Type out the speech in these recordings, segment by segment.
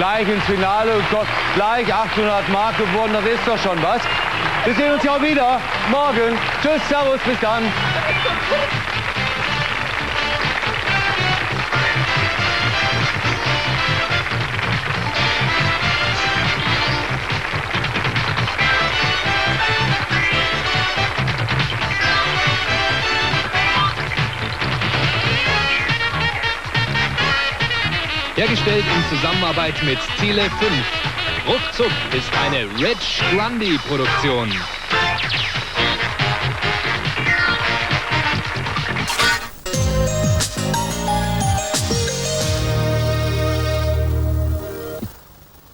Gleich ins Finale, Gott, gleich 800 Mark gewonnen, das ist doch schon was. Wir sehen uns ja auch wieder morgen. Tschüss, servus, bis dann. Hergestellt in Zusammenarbeit mit Ziele 5. Ruckzuck ist eine Rich Grundy Produktion.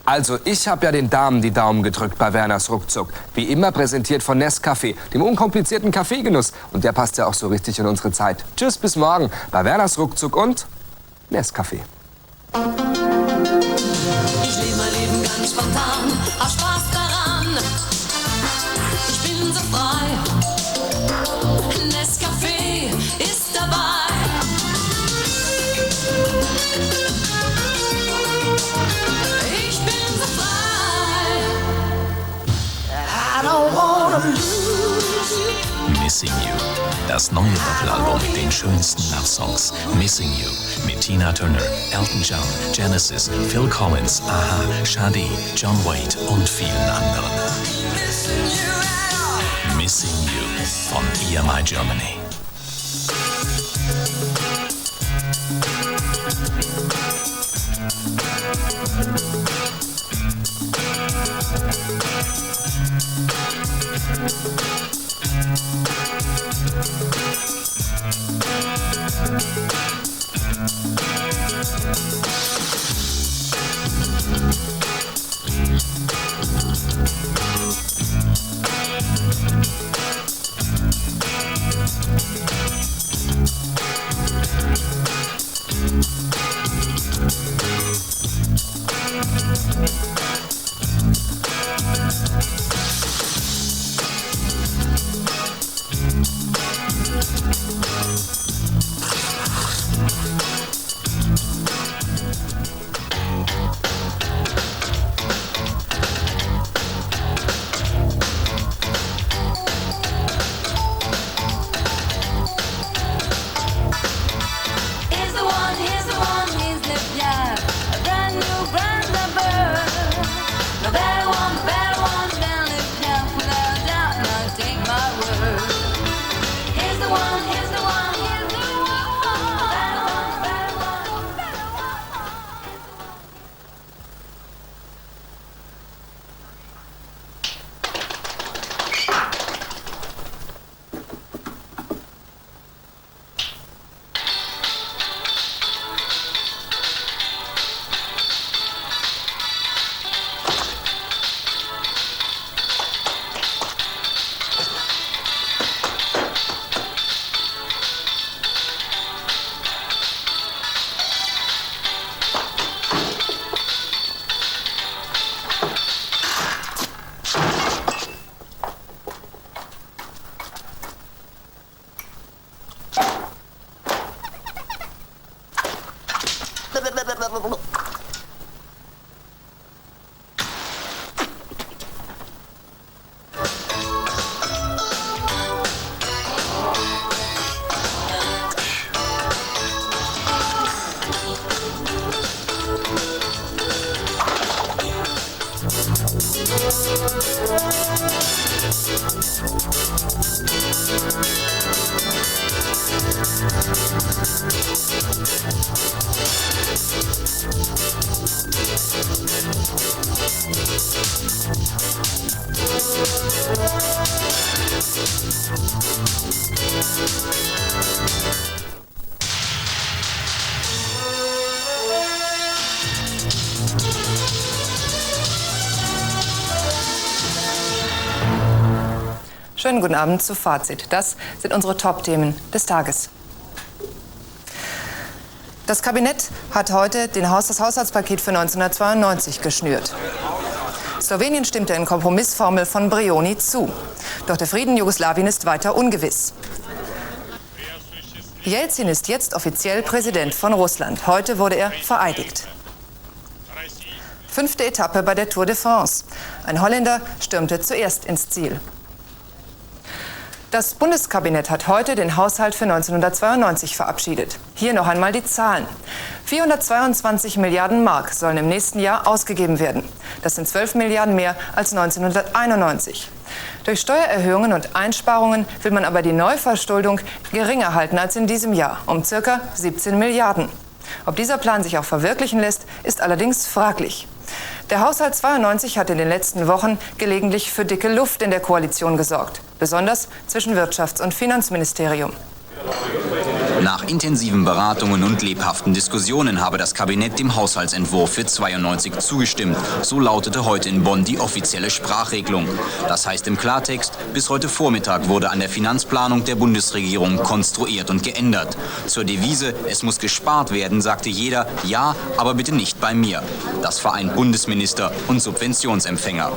Also, ich habe ja den Damen die Daumen gedrückt bei Werners Ruckzuck. Wie immer präsentiert von Nescafé, dem unkomplizierten Kaffeegenuss. Und der passt ja auch so richtig in unsere Zeit. Tschüss, bis morgen bei Werners Ruckzuck und Nescafé. Ich lebe mein Leben ganz spontan, hab Spaß daran. Ich bin so frei. Nescafé ist dabei. Ich bin so frei. I don't wanna lose you. Missing You. Das neue Doppelalbum mit den schönsten Love-Songs. Missing You mit Tina Turner, Elton John, Genesis, Phil Collins, Aha, Shadi, John Waite und vielen anderen. Missing You von EMI Germany. Schönen guten Abend zu Fazit. Das sind unsere Top-Themen des Tages. Das Kabinett hat heute das Haushaltspaket für 1992 geschnürt. Slowenien stimmte in Kompromissformel von Brioni zu. Doch der Frieden in Jugoslawien ist weiter ungewiss. Jelzin ist jetzt offiziell Präsident von Russland. Heute wurde er vereidigt. 5. Etappe bei der Tour de France. Ein Holländer stürmte zuerst ins Ziel. Das Bundeskabinett hat heute den Haushalt für 1992 verabschiedet. Hier noch einmal die Zahlen. 422 Milliarden Mark sollen im nächsten Jahr ausgegeben werden. Das sind 12 Milliarden mehr als 1991. Durch Steuererhöhungen und Einsparungen will man aber die Neuverschuldung geringer halten als in diesem Jahr, um ca. 17 Milliarden. Ob dieser Plan sich auch verwirklichen lässt, ist allerdings fraglich. Der Haushalt 92 hat in den letzten Wochen gelegentlich für dicke Luft in der Koalition gesorgt, besonders zwischen Wirtschafts- und Finanzministerium. Nach intensiven Beratungen und lebhaften Diskussionen habe das Kabinett dem Haushaltsentwurf für 92 zugestimmt. So lautete heute in Bonn die offizielle Sprachregelung. Das heißt im Klartext, bis heute Vormittag wurde an der Finanzplanung der Bundesregierung konstruiert und geändert. Zur Devise, es muss gespart werden, sagte jeder, ja, aber bitte nicht bei mir. Das vereint Bundesminister und Subventionsempfänger.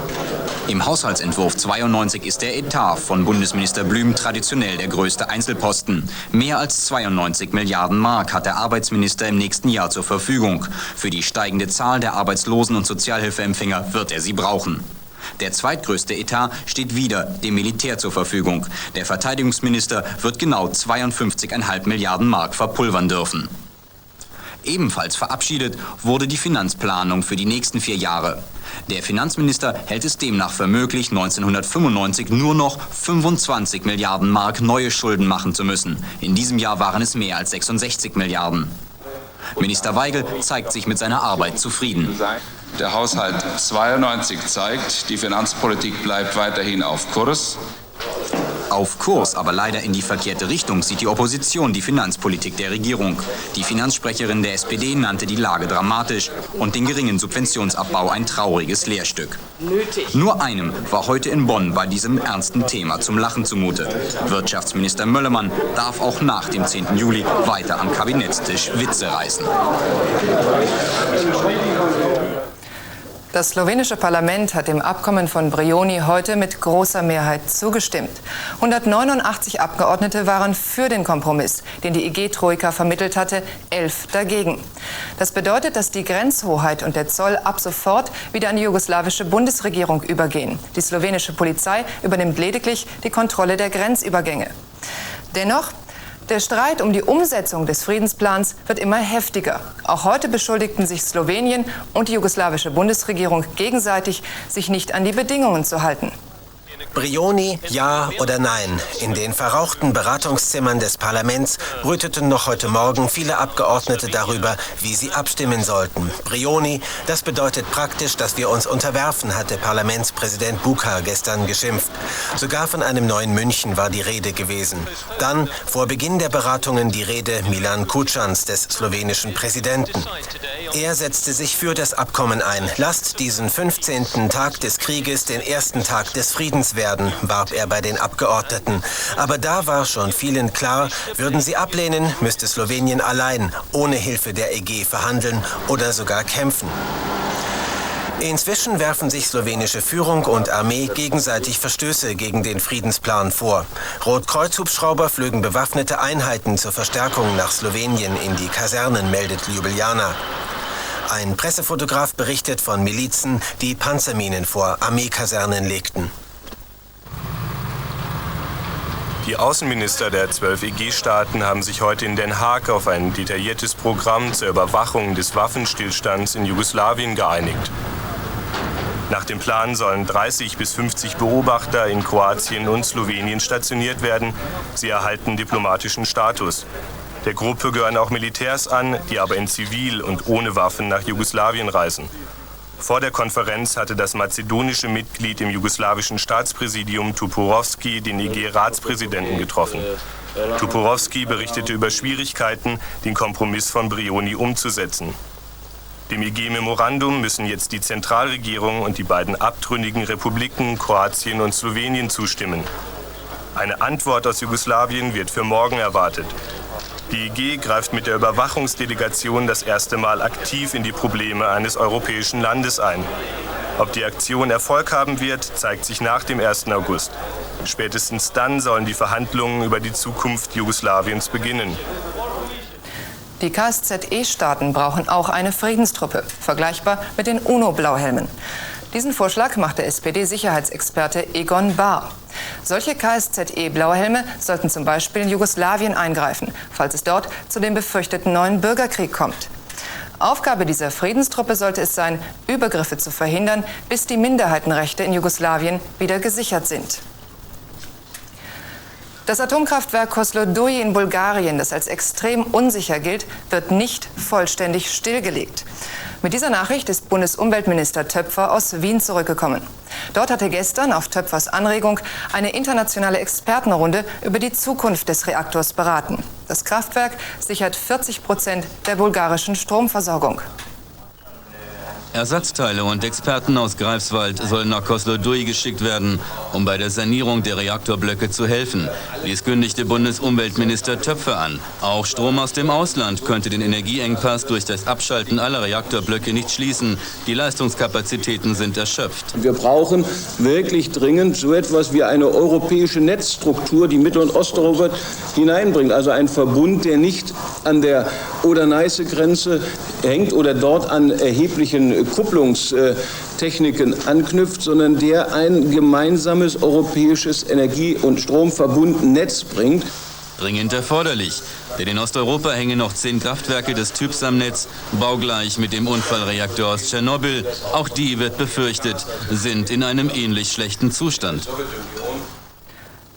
Im Haushaltsentwurf 92 ist der Etat von Bundesminister Blüm traditionell der größte Einzelposten. Mehr als 92 Milliarden Mark hat der Arbeitsminister im nächsten Jahr zur Verfügung. Für die steigende Zahl der Arbeitslosen- und Sozialhilfeempfänger wird er sie brauchen. Der zweitgrößte Etat steht wieder dem Militär zur Verfügung. Der Verteidigungsminister wird genau 52,5 Milliarden Mark verpulvern dürfen. Ebenfalls verabschiedet wurde die Finanzplanung für die nächsten 4 Jahre. Der Finanzminister hält es demnach für möglich, 1995 nur noch 25 Milliarden Mark neue Schulden machen zu müssen. In diesem Jahr waren es mehr als 66 Milliarden. Minister Waigel zeigt sich mit seiner Arbeit zufrieden. Der Haushalt 92 zeigt, die Finanzpolitik bleibt weiterhin auf Kurs. Auf Kurs, aber leider in die verkehrte Richtung, sieht die Opposition die Finanzpolitik der Regierung. Die Finanzsprecherin der SPD nannte die Lage dramatisch und den geringen Subventionsabbau ein trauriges Lehrstück. Nur einem war heute in Bonn bei diesem ernsten Thema zum Lachen zumute. Wirtschaftsminister Möllemann darf auch nach dem 10. Juli weiter am Kabinettstisch Witze reißen. Das slowenische Parlament hat dem Abkommen von Brijuni heute mit großer Mehrheit zugestimmt. 189 Abgeordnete waren für den Kompromiss, den die IG-Troika vermittelt hatte, 11 dagegen. Das bedeutet, dass die Grenzhoheit und der Zoll ab sofort wieder an die jugoslawische Bundesregierung übergehen. Die slowenische Polizei übernimmt lediglich die Kontrolle der Grenzübergänge. Dennoch, der Streit um die Umsetzung des Friedensplans wird immer heftiger. Auch heute beschuldigten sich Slowenien und die jugoslawische Bundesregierung gegenseitig, sich nicht an die Bedingungen zu halten. Brijuni, ja oder nein? In den verrauchten Beratungszimmern des Parlaments brüteten noch heute Morgen viele Abgeordnete darüber, wie sie abstimmen sollten. Brijuni, das bedeutet praktisch, dass wir uns unterwerfen, hatte Parlamentspräsident Buka gestern geschimpft. Sogar von einem neuen München war die Rede gewesen. Dann, vor Beginn der Beratungen, die Rede Milan Kucans, des slowenischen Präsidenten. Er setzte sich für das Abkommen ein. Lasst diesen 15. Tag des Krieges den ersten Tag des Friedens werden, warb er bei den Abgeordneten. Aber da war schon vielen klar, würden sie ablehnen, müsste Slowenien allein, ohne Hilfe der EG verhandeln oder sogar kämpfen. Inzwischen werfen sich slowenische Führung und Armee gegenseitig Verstöße gegen den Friedensplan vor. Rotkreuz-Hubschrauber flögen bewaffnete Einheiten zur Verstärkung nach Slowenien in die Kasernen, meldet Ljubljana. Ein Pressefotograf berichtet von Milizen, die Panzerminen vor Armeekasernen legten. Die Außenminister der 12 EG-Staaten haben sich heute in Den Haag auf ein detailliertes Programm zur Überwachung des Waffenstillstands in Jugoslawien geeinigt. Nach dem Plan sollen 30 bis 50 Beobachter in Kroatien und Slowenien stationiert werden. Sie erhalten diplomatischen Status. Der Gruppe gehören auch Militärs an, die aber in Zivil und ohne Waffen nach Jugoslawien reisen. Vor der Konferenz hatte das mazedonische Mitglied im jugoslawischen Staatspräsidium Tuporovski den EG-Ratspräsidenten getroffen. Tuporovski berichtete über Schwierigkeiten, den Kompromiss von Brijuni umzusetzen. Dem EG-Memorandum müssen jetzt die Zentralregierung und die beiden abtrünnigen Republiken Kroatien und Slowenien zustimmen. Eine Antwort aus Jugoslawien wird für morgen erwartet. Die EG greift mit der Überwachungsdelegation das erste Mal aktiv in die Probleme eines europäischen Landes ein. Ob die Aktion Erfolg haben wird, zeigt sich nach dem 1. August. Spätestens dann sollen die Verhandlungen über die Zukunft Jugoslawiens beginnen. Die KSZE-Staaten brauchen auch eine Friedenstruppe, vergleichbar mit den UNO-Blauhelmen. Diesen Vorschlag machte SPD-Sicherheitsexperte Egon Bahr. Solche KSZE-Blauhelme sollten zum Beispiel in Jugoslawien eingreifen, falls es dort zu dem befürchteten neuen Bürgerkrieg kommt. Aufgabe dieser Friedenstruppe sollte es sein, Übergriffe zu verhindern, bis die Minderheitenrechte in Jugoslawien wieder gesichert sind. Das Atomkraftwerk Kozloduy in Bulgarien, das als extrem unsicher gilt, wird nicht vollständig stillgelegt. Mit dieser Nachricht ist Bundesumweltminister Töpfer aus Wien zurückgekommen. Dort hatte gestern auf Töpfers Anregung eine internationale Expertenrunde über die Zukunft des Reaktors beraten. Das Kraftwerk sichert 40% der bulgarischen Stromversorgung. Ersatzteile und Experten aus Greifswald sollen nach Kozloduy geschickt werden, um bei der Sanierung der Reaktorblöcke zu helfen. Dies kündigte Bundesumweltminister Töpfer an. Auch Strom aus dem Ausland könnte den Energieengpass durch das Abschalten aller Reaktorblöcke nicht schließen. Die Leistungskapazitäten sind erschöpft. Wir brauchen wirklich dringend so etwas wie eine europäische Netzstruktur, die Mittel- und Osteuropa hineinbringt. Also ein Verbund, der nicht an der Oder-Neiße-Grenze hängt oder dort an erheblichen Kupplungstechniken anknüpft, sondern der ein gemeinsames europäisches Energie- und Stromverbundnetz bringt. Dringend erforderlich, denn in Osteuropa hängen noch 10 Kraftwerke des Typs am Netz, baugleich mit dem Unfallreaktor aus Tschernobyl. Auch die, wird befürchtet, sind in einem ähnlich schlechten Zustand.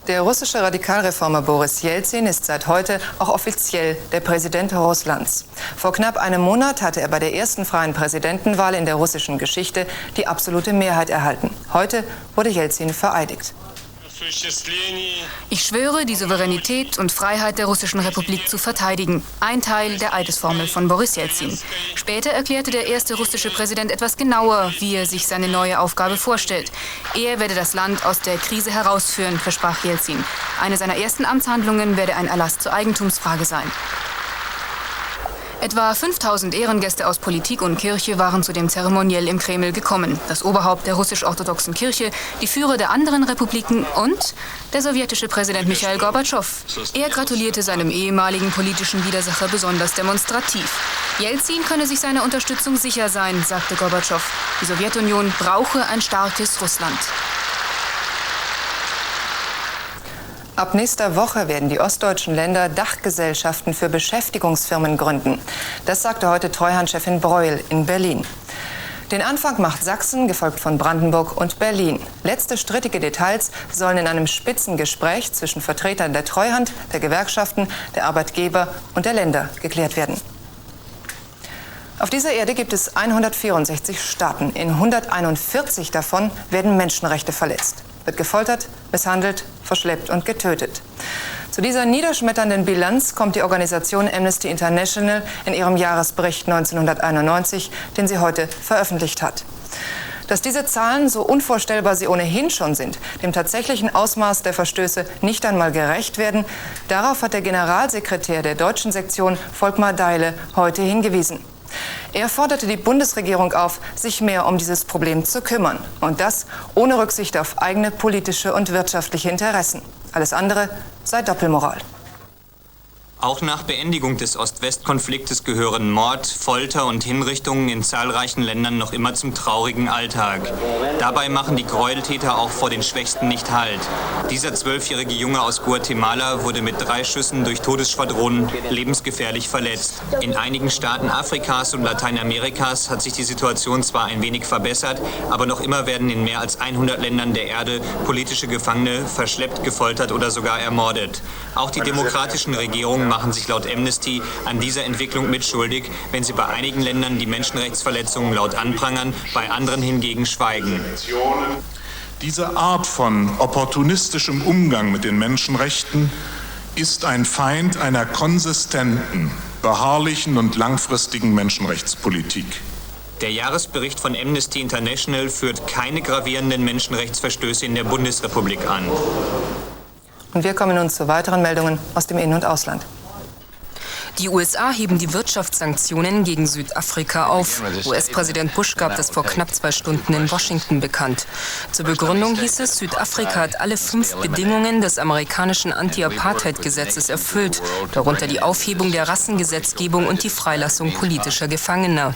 Der russische Radikalreformer Boris Jelzin ist seit heute auch offiziell der Präsident Russlands. Vor knapp einem Monat hatte er bei der ersten freien Präsidentenwahl in der russischen Geschichte die absolute Mehrheit erhalten. Heute wurde Jelzin vereidigt. Ich schwöre, die Souveränität und Freiheit der Russischen Republik zu verteidigen. Ein Teil der Eidesformel von Boris Jelzin. Später erklärte der erste russische Präsident etwas genauer, wie er sich seine neue Aufgabe vorstellt. Er werde das Land aus der Krise herausführen, versprach Jelzin. Eine seiner ersten Amtshandlungen werde ein Erlass zur Eigentumsfrage sein. Etwa 5000 Ehrengäste aus Politik und Kirche waren zu dem Zeremoniell im Kreml gekommen. Das Oberhaupt der russisch-orthodoxen Kirche, die Führer der anderen Republiken und der sowjetische Präsident Michail Gorbatschow. Er gratulierte seinem ehemaligen politischen Widersacher besonders demonstrativ. Jelzin könne sich seiner Unterstützung sicher sein, sagte Gorbatschow. Die Sowjetunion brauche ein starkes Russland. Ab nächster Woche werden die ostdeutschen Länder Dachgesellschaften für Beschäftigungsfirmen gründen. Das sagte heute Treuhandchefin Breuel in Berlin. Den Anfang macht Sachsen, gefolgt von Brandenburg und Berlin. Letzte strittige Details sollen in einem Spitzengespräch zwischen Vertretern der Treuhand, der Gewerkschaften, der Arbeitgeber und der Länder geklärt werden. Auf dieser Erde gibt es 164 Staaten. In 141 davon werden Menschenrechte verletzt. Wird gefoltert, misshandelt, verschleppt und getötet. Zu dieser niederschmetternden Bilanz kommt die Organisation Amnesty International in ihrem Jahresbericht 1991, den sie heute veröffentlicht hat. Dass diese Zahlen, so unvorstellbar sie ohnehin schon sind, dem tatsächlichen Ausmaß der Verstöße nicht einmal gerecht werden, darauf hat der Generalsekretär der deutschen Sektion Volkmar Deile heute hingewiesen. Er forderte die Bundesregierung auf, sich mehr um dieses Problem zu kümmern. Und das ohne Rücksicht auf eigene politische und wirtschaftliche Interessen. Alles andere sei Doppelmoral. Auch nach Beendigung des Ost-West-Konfliktes gehören Mord, Folter und Hinrichtungen in zahlreichen Ländern noch immer zum traurigen Alltag. Dabei machen die Gräueltäter auch vor den Schwächsten nicht Halt. Dieser 12-jährige Junge aus Guatemala wurde mit 3 Schüssen durch Todesschwadronen lebensgefährlich verletzt. In einigen Staaten Afrikas und Lateinamerikas hat sich die Situation zwar ein wenig verbessert, aber noch immer werden in mehr als 100 Ländern der Erde politische Gefangene verschleppt, gefoltert oder sogar ermordet. Auch die demokratischen Regierungen machen sich laut Amnesty an dieser Entwicklung mitschuldig, wenn sie bei einigen Ländern die Menschenrechtsverletzungen laut anprangern, bei anderen hingegen schweigen. Diese Art von opportunistischem Umgang mit den Menschenrechten ist ein Feind einer konsistenten, beharrlichen und langfristigen Menschenrechtspolitik. Der Jahresbericht von Amnesty International führt keine gravierenden Menschenrechtsverstöße in der Bundesrepublik an. Und wir kommen nun zu weiteren Meldungen aus dem In- und Ausland. Die USA heben die Wirtschaftssanktionen gegen Südafrika auf. US-Präsident Bush gab das vor knapp 2 Stunden in Washington bekannt. Zur Begründung hieß es, Südafrika hat alle 5 Bedingungen des amerikanischen Anti-Apartheid-Gesetzes erfüllt, darunter die Aufhebung der Rassengesetzgebung und die Freilassung politischer Gefangener.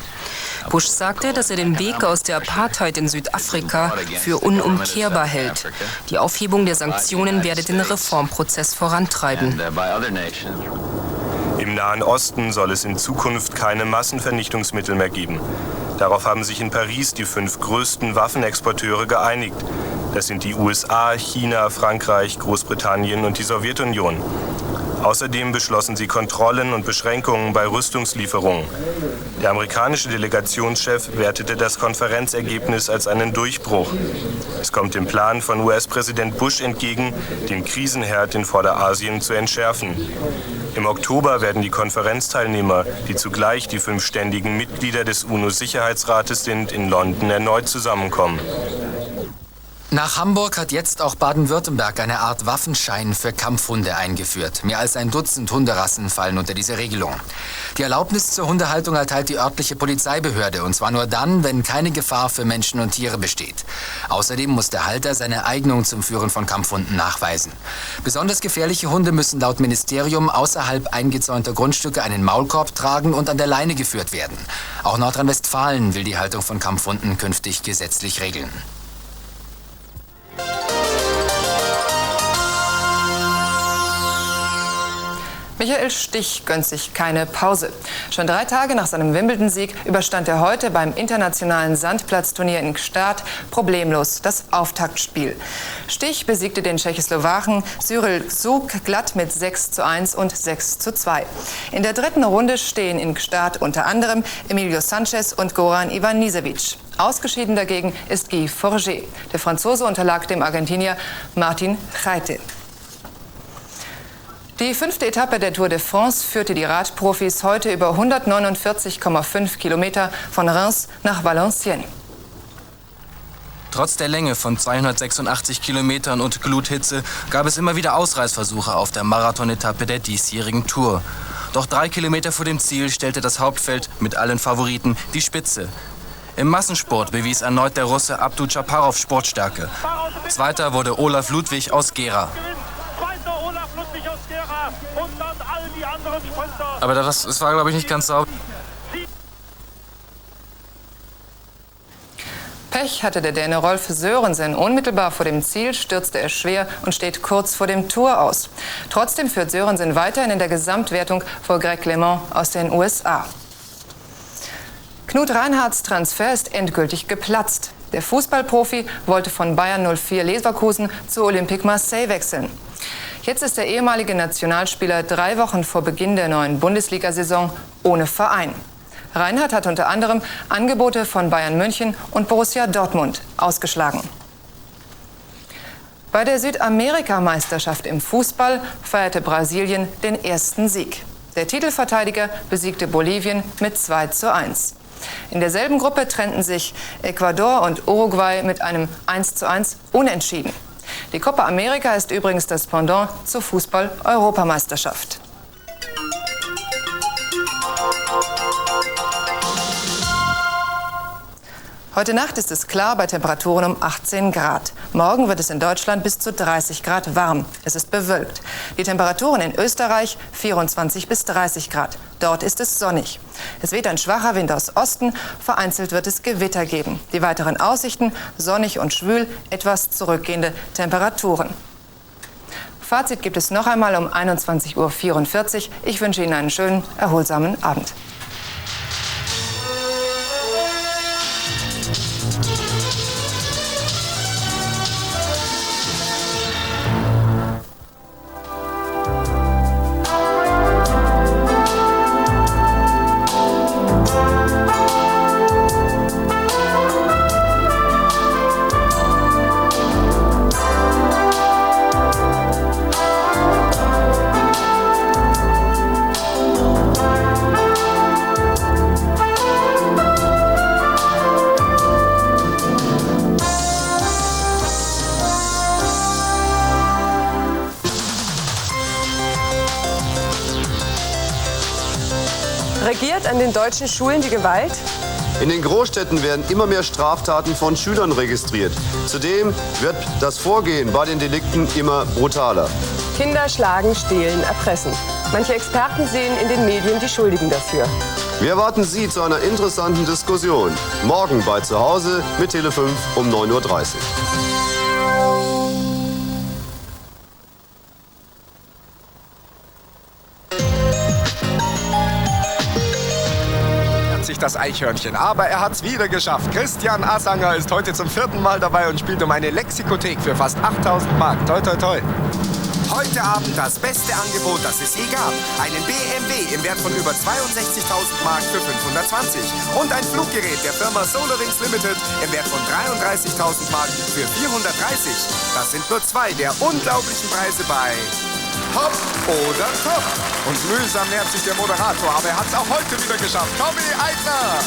Bush sagte, dass er den Weg aus der Apartheid in Südafrika für unumkehrbar hält. Die Aufhebung der Sanktionen werde den Reformprozess vorantreiben. Im Nahen Osten soll es in Zukunft keine Massenvernichtungsmittel mehr geben. Darauf haben sich in Paris die 5 größten Waffenexporteure geeinigt. Das sind die USA, China, Frankreich, Großbritannien und die Sowjetunion. Außerdem beschlossen sie Kontrollen und Beschränkungen bei Rüstungslieferungen. Der amerikanische Delegationschef wertete das Konferenzergebnis als einen Durchbruch. Es kommt dem Plan von US-Präsident Bush entgegen, den Krisenherd in Vorderasien zu entschärfen. Im Oktober werden die Konferenzteilnehmer, die zugleich die 5 ständigen Mitglieder des UNO-Sicherheitsrates sind, in London erneut zusammenkommen. Nach Hamburg hat jetzt auch Baden-Württemberg eine Art Waffenschein für Kampfhunde eingeführt. Mehr als ein Dutzend Hunderassen fallen unter diese Regelung. Die Erlaubnis zur Hundehaltung erteilt die örtliche Polizeibehörde, und zwar nur dann, wenn keine Gefahr für Menschen und Tiere besteht. Außerdem muss der Halter seine Eignung zum Führen von Kampfhunden nachweisen. Besonders gefährliche Hunde müssen laut Ministerium außerhalb eingezäunter Grundstücke einen Maulkorb tragen und an der Leine geführt werden. Auch Nordrhein-Westfalen will die Haltung von Kampfhunden künftig gesetzlich regeln. Michael Stich gönnt sich keine Pause. Schon 3 Tage nach seinem Wimbledon-Sieg überstand er heute beim internationalen Sandplatzturnier in Gstaad problemlos das Auftaktspiel. Stich besiegte den Tschechoslowaken Cyril Zug glatt mit 6:1 und 6:2. In der 3. Runde stehen in Gstaad unter anderem Emilio Sanchez und Goran Ivanisevic. Ausgeschieden dagegen ist Guy Forget. Der Franzose unterlag dem Argentinier Martin Gaete. Die 5. Etappe der Tour de France führte die Radprofis heute über 149,5 Kilometer von Reims nach Valenciennes. Trotz der Länge von 286 Kilometern und Gluthitze gab es immer wieder Ausreißversuche auf der Marathon-Etappe der diesjährigen Tour. Doch 3 Kilometer vor dem Ziel stellte das Hauptfeld mit allen Favoriten die Spitze. Im Massensport bewies erneut der Russe Abdu Chaparov Sportstärke. Zweiter wurde Olaf Ludwig aus Gera. Aber das war, glaube ich, nicht ganz sauber. Pech hatte der Däne Rolf Sørensen. Unmittelbar vor dem Ziel stürzte er schwer und steht kurz vor dem Tor aus. Trotzdem führt Sørensen weiterhin in der Gesamtwertung vor Greg LeMond aus den USA. Knut Reinhardts Transfer ist endgültig geplatzt. Der Fußballprofi wollte von Bayern 04 Leverkusen zu Olympique Marseille wechseln. Jetzt ist der ehemalige Nationalspieler 3 Wochen vor Beginn der neuen Bundesliga-Saison ohne Verein. Reinhardt hat unter anderem Angebote von Bayern München und Borussia Dortmund ausgeschlagen. Bei der Südamerika-Meisterschaft im Fußball feierte Brasilien den ersten Sieg. Der Titelverteidiger besiegte Bolivien mit 2:1. In derselben Gruppe trennten sich Ecuador und Uruguay mit einem 1:1 Unentschieden. Die Copa America ist übrigens das Pendant zur Fußball-Europameisterschaft. Heute Nacht ist es klar bei Temperaturen um 18 Grad. Morgen wird es in Deutschland bis zu 30 Grad warm. Es ist bewölkt. Die Temperaturen in Österreich 24 bis 30 Grad. Dort ist es sonnig. Es weht ein schwacher Wind aus Osten. Vereinzelt wird es Gewitter geben. Die weiteren Aussichten: sonnig und schwül, etwas zurückgehende Temperaturen. Fazit gibt es noch einmal um 21:44 Uhr. Ich wünsche Ihnen einen schönen, erholsamen Abend. regiert an den deutschen Schulen die Gewalt? In den Großstädten werden immer mehr Straftaten von Schülern registriert. Zudem wird das Vorgehen bei den Delikten immer brutaler. Kinder schlagen, stehlen, erpressen. Manche Experten sehen in den Medien die Schuldigen dafür. Wir erwarten Sie zu einer interessanten Diskussion. Morgen bei Zuhause mit Tele5 um 9:30 Uhr. Sich das Eichhörnchen, aber er hat's wieder geschafft. Christian Assanger ist heute zum 4. Mal dabei und spielt um eine Lexikothek für fast 8.000 Mark. Toi, toi, toi. Heute Abend das beste Angebot, das es je gab. Einen BMW im Wert von über 62.000 Mark für 520 und ein Fluggerät der Firma SolarWinds Limited im Wert von 33.000 Mark für 430. Das sind nur zwei der unglaublichen Preise bei Hop oder Top. Und mühsam nähert sich der Moderator, aber er hat es auch heute wieder geschafft. Tommy Eigner!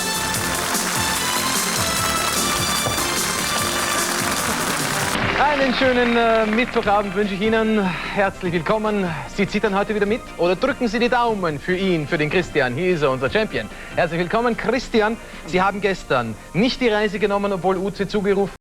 Einen schönen Mittwochabend wünsche ich Ihnen. Herzlich willkommen. Sie zittern heute wieder mit oder drücken Sie die Daumen für ihn, für den Christian. Hier ist er, unser Champion. Herzlich willkommen, Christian. Sie haben gestern nicht die Reise genommen, obwohl UC zugerufen